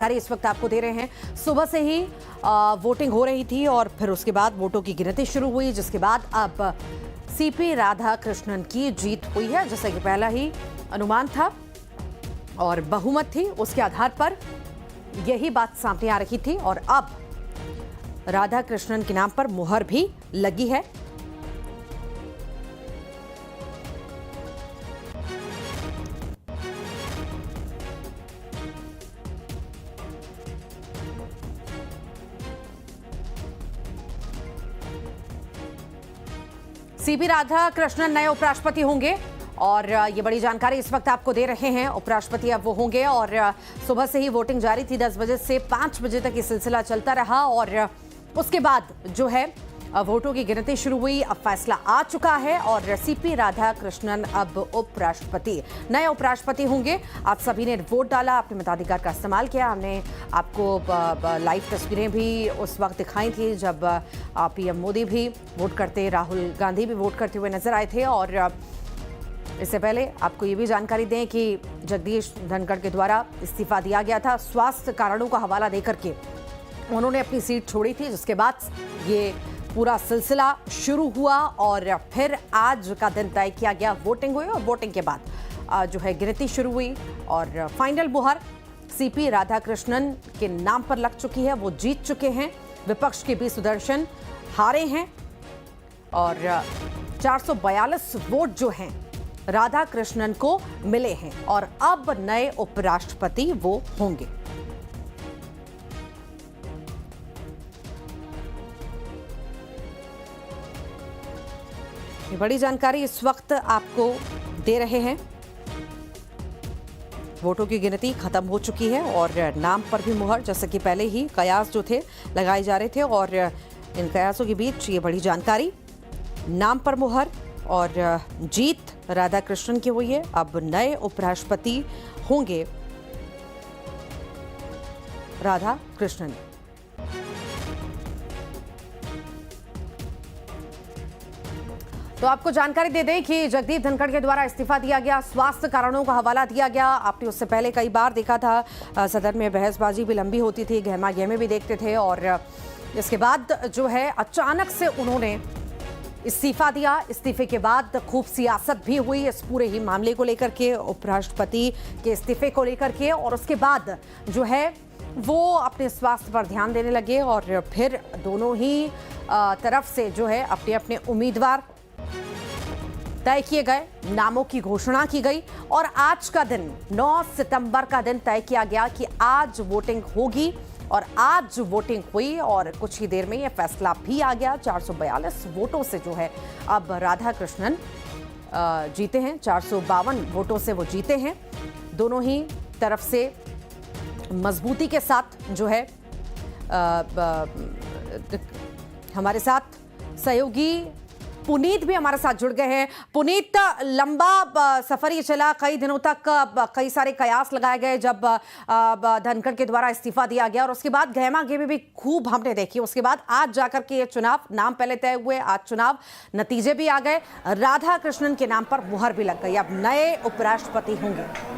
जानकारी इस वक्त आपको दे रहे हैं। सुबह से ही वोटिंग हो रही थी और फिर उसके बाद वोटों की गिनती शुरू हुई, जिसके बाद अब सीपी राधाकृष्णन की जीत हुई है, जैसा कि पहला ही अनुमान था और बहुमत थी, उसके आधार पर यही बात सामने आ रही थी। और अब राधाकृष्णन के नाम पर मुहर भी लगी है। सीपी राधाकृष्णन नए उपराष्ट्रपति होंगे और ये बड़ी जानकारी इस वक्त आपको दे रहे हैं। उपराष्ट्रपति अब वो होंगे और सुबह से ही वोटिंग जारी थी। 10 बजे से 5 बजे तक ये सिलसिला चलता रहा और उसके बाद जो है वोटों की गिनती शुरू हुई। अब फैसला आ चुका है और सीपी राधाकृष्णन अब उपराष्ट्रपति, नए उपराष्ट्रपति होंगे। आप सभी ने वोट डाला, अपने मताधिकार का इस्तेमाल किया। हमने आपको लाइव तस्वीरें भी उस वक्त दिखाई थी जब पीएम मोदी भी वोट करते, राहुल गांधी भी वोट करते हुए नजर आए थे। और इससे पहले आपको ये भी जानकारी दें कि जगदीश धनखड़ के द्वारा इस्तीफा दिया गया था। स्वास्थ्य कारणों का हवाला देकर के उन्होंने अपनी सीट छोड़ी थी, जिसके बाद ये पूरा सिलसिला शुरू हुआ और फिर आज का दिन तय किया गया। वोटिंग हुई और वोटिंग के बाद जो है गिनती शुरू हुई और फाइनल मुहर सीपी राधाकृष्णन के नाम पर लग चुकी है। वो जीत चुके हैं। विपक्ष के बी सुदर्शन हारे हैं और 442 वोट जो हैं राधाकृष्णन को मिले हैं और अब नए उपराष्ट्रपति वो होंगे। ये बड़ी जानकारी इस वक्त आपको दे रहे हैं। वोटों की गिनती खत्म हो चुकी है और नाम पर भी मुहर, जैसे कि पहले ही कयास जो थे लगाए जा रहे थे और इन कयासों के बीच ये बड़ी जानकारी, नाम पर मुहर और जीत राधाकृष्णन की हुई है। अब नए उपराष्ट्रपति होंगे राधाकृष्णन। तो आपको जानकारी दे दें कि जगदीप धनखड़ के द्वारा इस्तीफा दिया गया, स्वास्थ्य कारणों का हवाला दिया गया। आपने उससे पहले कई बार देखा था सदन में बहसबाजी भी लंबी होती थी, गहमा गहमे भी देखते थे और इसके बाद जो है अचानक से उन्होंने इस्तीफा दिया। इस्तीफे के बाद खूब सियासत भी हुई इस पूरे ही मामले को लेकर के, उपराष्ट्रपति के इस्तीफे को लेकर के। और उसके बाद जो है वो अपने स्वास्थ्य पर ध्यान देने लगे और फिर दोनों ही तरफ से जो है अपने अपने उम्मीदवार तय किए गए, नामों की घोषणा की गई और आज का दिन 9 सितंबर का दिन तय किया गया कि आज वोटिंग होगी और आज वोटिंग हुई और कुछ ही देर में यह फैसला भी आ गया। 442 वोटों से जो है अब राधाकृष्णन जीते हैं। 452 वोटों से वो जीते हैं। दोनों ही तरफ से मजबूती के साथ जो है हमारे साथ सहयोगी पुनीत भी हमारे साथ जुड़ गए हैं। पुनीत, लंबा सफर ये चला, कई दिनों तक कई सारे कयास लगाए गए जब धनखड़ के द्वारा इस्तीफा दिया गया और उसके बाद गहमा गहमी भी खूब हमने देखी। उसके बाद आज जाकर के ये चुनाव, नाम पहले तय हुए, आज चुनाव नतीजे भी आ गए, राधाकृष्णन के नाम पर मुहर भी लग गई। अब नए उपराष्ट्रपति होंगे।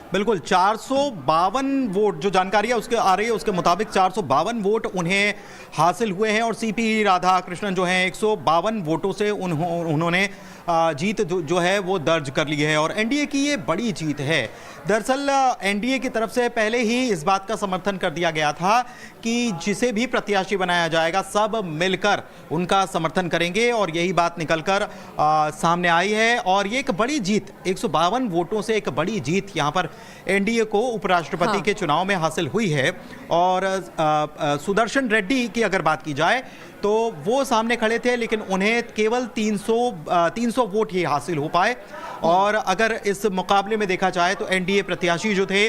बिल्कुल, 452 वोट जो जानकारी है उसके आ रही है, उसके मुताबिक 452 वोट उन्हें हासिल हुए हैं और सीपी राधाकृष्णन जो हैं 152 वोटों से उन्होंने जीत जो है वो दर्ज कर ली है और एनडीए की ये बड़ी जीत है। दरअसल एनडीए की तरफ से पहले ही इस बात का समर्थन कर दिया गया था कि जिसे भी प्रत्याशी बनाया जाएगा सब मिलकर उनका समर्थन करेंगे और यही बात निकलकर सामने आई है और ये एक बड़ी जीत, 152 वोटों से एक बड़ी जीत यहाँ पर एनडीए को उपराष्ट्रपति के चुनाव में हासिल हुई है। और सुदर्शन रेड्डी की अगर बात की जाए तो वो सामने खड़े थे लेकिन उन्हें केवल 300 वोट ही हासिल हो पाए और अगर इस मुकाबले में देखा जाए तो एनडीए प्रत्याशी जो थे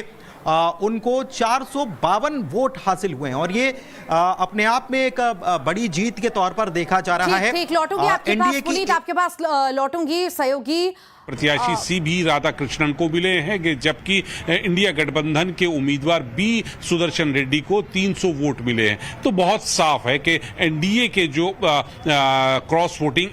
उनको 452 वोट हासिल हुए हैं और ये अपने आप में एक बड़ी जीत के तौर पर देखा जा रहा है। ठीक, लौटूंगी आपके पास पुनीत, आपके पास लौटूंगी। सहयोगी प्रत्याशी सीबी राधाकृष्णन को मिले हैं, जबकि इंडिया गठबंधन के उम्मीदवार बी सुदर्शन रेड्डी को 300 वोट मिले हैं। तो बहुत साफ है कि एनडीए के जो क्रॉस वोटिंग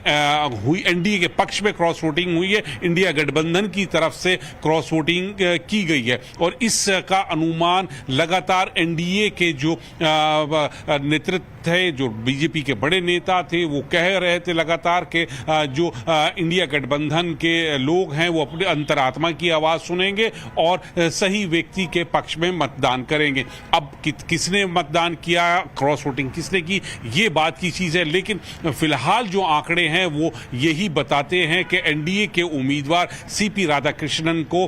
हुई, एनडीए के पक्ष में क्रॉस वोटिंग हुई है, इंडिया गठबंधन की तरफ से क्रॉस वोटिंग की गई है। और इसका अनुमान लगातार एनडीए के जो नेतृत्व थे, जो बीजेपी के बड़े नेता थे, वो कह रहे थे लगातार कि जो इंडिया गठबंधन के लोग हैं वो अपने अंतरात्मा की आवाज सुनेंगे और सही व्यक्ति के पक्ष में मतदान करेंगे। अब किसने मतदान किया, क्रॉस वोटिंग किसने की, ये बात की चीज है। लेकिन फिलहाल जो आंकड़े हैं वो यही बताते हैं कि एनडीए के उम्मीदवार सीपी राधाकृष्णन को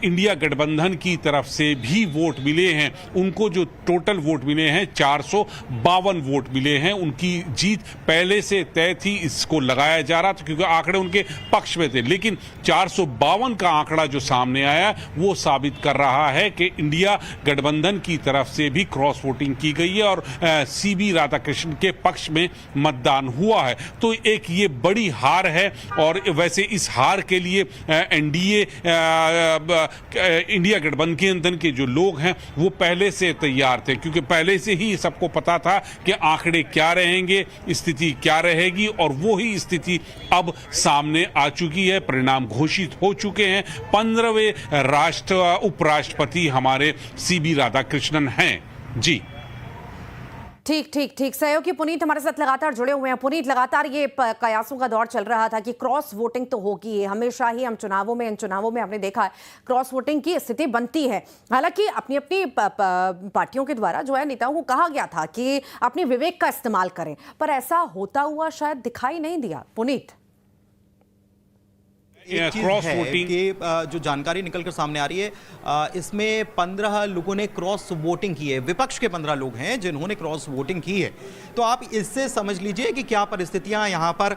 इंडिया गठबंधन की तरफ से भी वोट मिले हैं। उनको जो टोटल वोट मिले हैं 452 वोट मिले हैं। उनकी जीत पहले से तय थी, इसको लगाया जा रहा था क्योंकि आंकड़े उनके पक्ष में थे। लेकिन 452 का आंकड़ा जो सामने आया वो साबित कर रहा है कि इंडिया गठबंधन की तरफ से भी क्रॉस वोटिंग की गई है और सीबी राधाकृष्णन के पक्ष में मतदान हुआ है। तो एक ये बड़ी हार है। और वैसे इस हार के लिए एनडीए इंडिया गठबंधन के जो लोग हैं वो पहले से तैयार थे, क्योंकि पहले से ही सबको पता था कि आंकड़े क्या रहेंगे, स्थिति क्या रहेगी, और वो ही स्थिति अब सामने आ चुकी है। परिणाम घोषित हो चुके हैं। 15वें उपराष्ट्रपति हमारे सीबी राधाकृष्णन हैं। जी ठीक ठीक ठीक। सहयोगी पुनीत हमारे साथ लगातार जुड़े हुए हैं। पुनीत, लगातार ये कयासों का दौर चल रहा था कि क्रॉस वोटिंग तो होगी, हमेशा ही हम इन चुनावों में हमने देखा है क्रॉस वोटिंग की स्थिति बनती है। हालांकि अपनी अपनी पार्टियों के द्वारा जो है नेताओं को कहा गया था कि अपने विवेक का इस्तेमाल करें, पर ऐसा होता हुआ शायद दिखाई नहीं दिया। पुनीत, क्रॉस वोटिंग की जो जानकारी निकलकर सामने आ रही है, इसमें 15 लोगों ने क्रॉस वोटिंग की है। विपक्ष के 15 लोग हैं जिन्होंने क्रॉस वोटिंग की है। तो आप इससे समझ लीजिए कि क्या परिस्थितियां यहां पर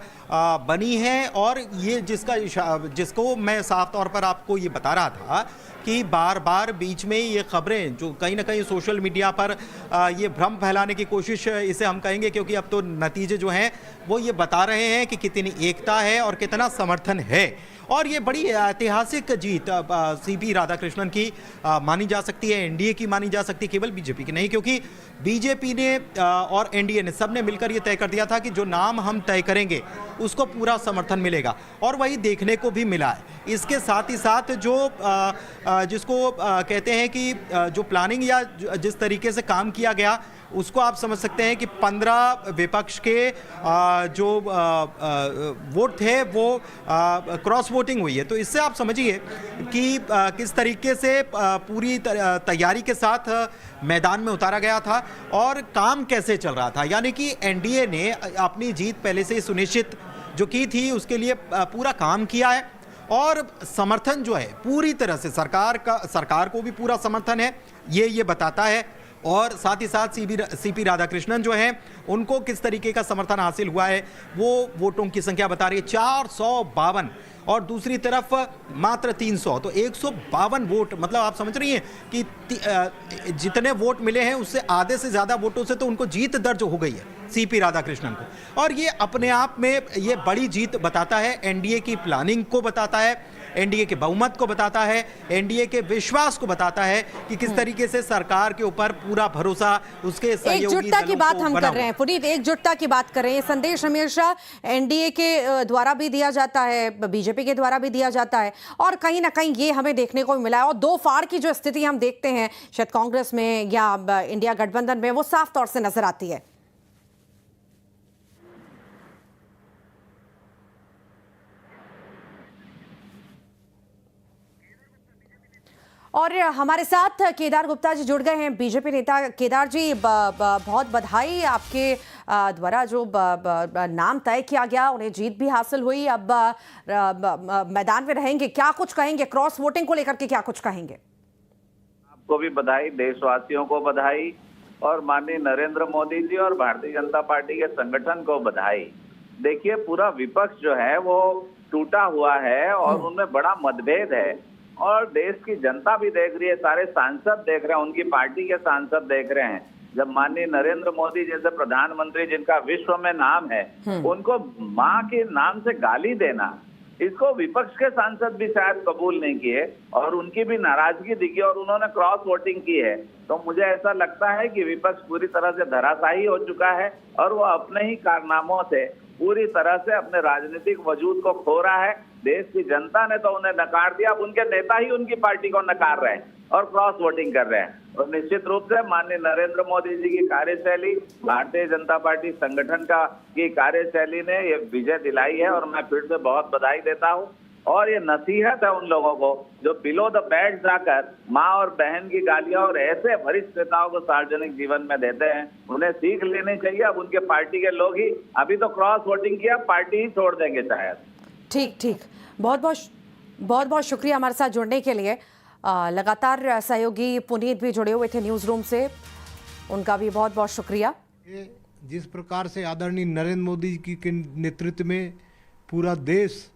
बनी हैं। और ये जिसको मैं साफ तौर पर आपको ये बता रहा था कि बार बार बीच में ये खबरें जो कहीं ना कहीं सोशल मीडिया पर ये भ्रम फैलाने की कोशिश, इसे हम कहेंगे, क्योंकि अब तो नतीजे जो हैं वो ये बता रहे हैं कि कितनी एकता है और कितना समर्थन है। और ये बड़ी ऐतिहासिक जीत सीपी राधाकृष्णन की मानी जा सकती है, एनडीए की मानी जा सकती है, केवल बीजेपी की नहीं, क्योंकि बीजेपी ने और एनडीए ने सबने मिलकर ये तय कर दिया था कि जो नाम हम तय करेंगे उसको पूरा समर्थन मिलेगा, और वही देखने को भी मिला है। इसके साथ ही साथ जो जिसको कहते हैं कि जो प्लानिंग या जिस तरीके से काम किया गया उसको आप समझ सकते हैं कि 15 विपक्ष के जो वोट थे वो क्रॉस वोटिंग हुई है। तो इससे आप समझिए कि किस तरीके से पूरी तैयारी के साथ मैदान में उतारा गया था और काम कैसे चल रहा था। यानी कि एनडीए ने अपनी जीत पहले से ही सुनिश्चित जो की थी उसके लिए पूरा काम किया है, और समर्थन जो है पूरी तरह से सरकार को भी पूरा समर्थन है, ये बताता है। और साथ ही साथ सीपी राधाकृष्णन जो हैं उनको किस तरीके का समर्थन हासिल हुआ है वो वोटों की संख्या बता रही है 452, और दूसरी तरफ मात्र 300। तो 152 वोट, मतलब आप समझ रही हैं कि जितने वोट मिले हैं उससे आधे से ज़्यादा वोटों से तो उनको जीत दर्ज हो गई है सीपी राधाकृष्णन को। और ये अपने आप में ये बड़ी जीत बताता है, एनडीए की प्लानिंग को बताता है, एनडीए के बहुमत को बताता है, एनडीए के विश्वास को बताता है कि किस तरीके से सरकार के ऊपर पूरा भरोसा उसके सहयोगी एकजुटता की बात हम कर रहे हैं। पुनीत, एकजुटता की बात कर रहे हैं। संदेश हमेशा एनडीए के द्वारा भी दिया जाता है, बीजेपी के द्वारा भी दिया जाता है, और कहीं ना कहीं ये हमें देखने को मिला है। और दो फाड़ की जो स्थिति हम देखते हैं शायद कांग्रेस में या इंडिया गठबंधन में, वो साफ तौर से नजर आती है। और हमारे साथ केदार गुप्ता जी जुड़ गए हैं, बीजेपी नेता। केदार जी, बहुत बधाई, आपके द्वारा जो नाम तय किया गया उन्हें जीत भी हासिल हुई। अब मैदान में रहेंगे, क्या कुछ कहेंगे क्रॉस वोटिंग को लेकर के, क्या कुछ कहेंगे? आपको भी बधाई, देशवासियों को बधाई, और माननीय नरेंद्र मोदी जी और भारतीय जनता पार्टी के संगठन को बधाई। देखिए, पूरा विपक्ष जो है वो टूटा हुआ है और उनमें बड़ा मतभेद है, और देश की जनता भी देख रही है, सारे सांसद देख रहे हैं, उनकी पार्टी के सांसद देख रहे हैं। जब माननीय नरेंद्र मोदी जैसे प्रधानमंत्री, जिनका विश्व में नाम है, उनको माँ के नाम से गाली देना, इसको विपक्ष के सांसद भी शायद कबूल नहीं किए और उनकी भी नाराजगी दिखी और उन्होंने क्रॉस वोटिंग की है। तो मुझे ऐसा लगता है कि विपक्ष पूरी तरह से धराशायी हो चुका है और वो अपने ही कारनामों से पूरी तरह से अपने राजनीतिक वजूद को खो रहा है। देश की जनता ने तो उन्हें नकार दिया, अब उनके नेता ही उनकी पार्टी को नकार रहे हैं और क्रॉस वोटिंग कर रहे हैं। और निश्चित रूप से माननीय नरेंद्र मोदी जी की कार्यशैली, भारतीय जनता पार्टी संगठन की कार्यशैली ने ये विजय दिलाई है और मैं फिर से बहुत बधाई देता हूं। और ये नसीहत है उन लोगों को जो बिलो द बेल्ट जाकर माँ और बहन की गालियां और ऐसे वरिष्ठ नेताओं को सार्वजनिक जीवन में देते हैं, उन्हें सीख लेनी चाहिए। अब उनके पार्टी के लोग ही अभी तो क्रॉस वोटिंग किया, पार्टी ही छोड़ देंगे शायद। ठीक, बहुत बहुत शुक्रिया हमारे साथ जुड़ने के लिए। लगातार सहयोगी पुनीत भी जुड़े हुए थे न्यूज़ रूम से, उनका भी बहुत बहुत शुक्रिया। जिस प्रकार से आदरणीय नरेंद्र मोदी जी के नेतृत्व में पूरा देश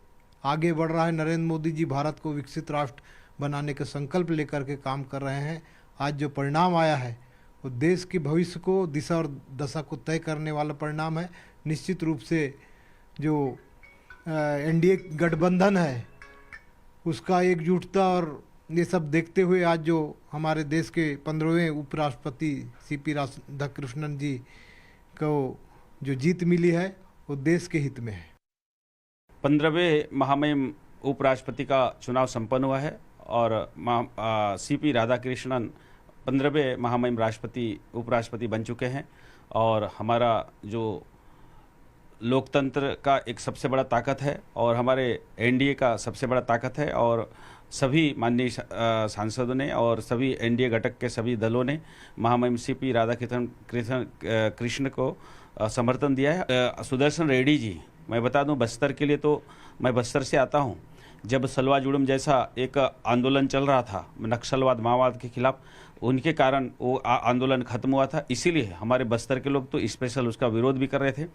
आगे बढ़ रहा है, नरेंद्र मोदी जी भारत को विकसित राष्ट्र बनाने के संकल्प लेकर के काम कर रहे हैं। आज जो परिणाम आया है वो देश के भविष्य को, दिशा और दशा को तय करने वाला परिणाम है। निश्चित रूप से जो एनडीए गठबंधन है उसका एकजुटता और ये सब देखते हुए आज जो हमारे देश के 15वें उपराष्ट्रपति सीपी राधाकृष्णन जी को जो जीत मिली है वो देश के हित में है। 15वें महामहिम उपराष्ट्रपति का चुनाव संपन्न हुआ है और सीपी राधाकृष्णन 15वें महामहिम उपराष्ट्रपति बन चुके हैं और हमारा जो लोकतंत्र का एक सबसे बड़ा ताकत है और हमारे एनडीए का सबसे बड़ा ताकत है। और सभी माननीय सांसदों ने और सभी एनडीए घटक के सभी दलों ने महामहिम सीपी राधाकृष्ण को समर्थन दिया है। सुदर्शन रेड्डी जी, मैं बता दूं बस्तर के लिए, तो मैं बस्तर से आता हूं। जब सलवा जुड़म जैसा एक आंदोलन चल रहा था नक्सलवाद माओवाद के खिलाफ, उनके कारण वो आंदोलन खत्म हुआ था, इसीलिए हमारे बस्तर के लोग तो स्पेशल उसका विरोध भी कर रहे थे।